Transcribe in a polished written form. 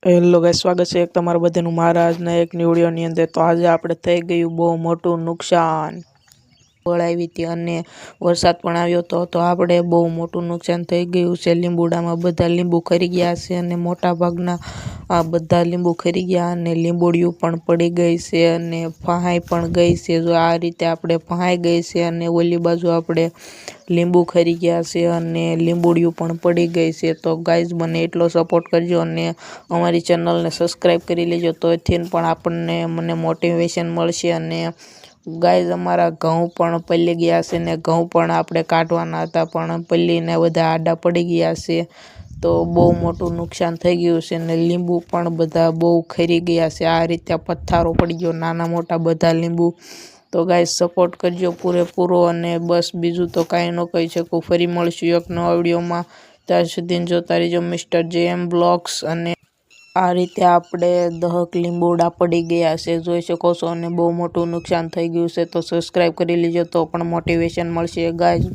Hello guys, સ્વાગત છે એક તમારા બધાનું મારા આજના એક વિડીયોની અંદર। તો આજે આપણે થઈ ગયું બહુ મોટું નુકસાન આવી હતી અને વરસાદ પણ આવ્યો તો આપણે બહુ મોટું નુકસાન થઈ ગયું છે। લીંબોડામાં બધા લીંબુ ખરી ગયા છે અને મોટા ભાગના આ બધા લીંબુ ખરી ગયા અને લીંબોડિયું પણ પડી ગઈ છે અને ફહાઈ પણ ગઈ છે। જો આ રીતે આપણે ફહાઈ ગઈ છે અને ઓલી બાજુ આપણે લીંબુ ખરી ગયા છે અને લીંબોડિયું પણ પડી ગઈ છે। તો ગાઈઝ મને એટલો સપોર્ટ કરજો અને અમારી ચેનલને સબસ્ક્રાઈબ કરી લેજો, તો એથી પણ મને મોટિવેશન મળશે। અને ગાઈઝ અમારા ઘઉં પણ પલળી ગયા છે ને ઘઉં પણ આપણે કાઢવાના હતા પણ પલ્લીને બધા આડા પડી ગયા છે। તો બહુ મોટું નુકસાન થઈ ગયું છે ને લીંબુ પણ બધા બહુ ખરી ગયા છે। આ રીતે પથ્થારો પડી ગયો નાના મોટા બધા લીંબુ। તો ગાઈઝ સપોર્ટ કરજો પૂરેપૂરો અને બસ બીજું તો કાંઈ ન કહી શકું। ફરી મળશું એક નવા વિડીયોમાં, ત્યાં સુધી જોતા રહેજો મિસ્ટર JM બ્લોગ્સ। અને આ રીતે આપણે 10 લીંબોડા પડી ગયા છે જોઈ શકો છો અને બહુ મોટું નુકસાન થઈ ગયું છે। તો સબસ્ક્રાઈબ કરી લેજો તો પણ મોટિવેશન મળશે ગાઈઝ।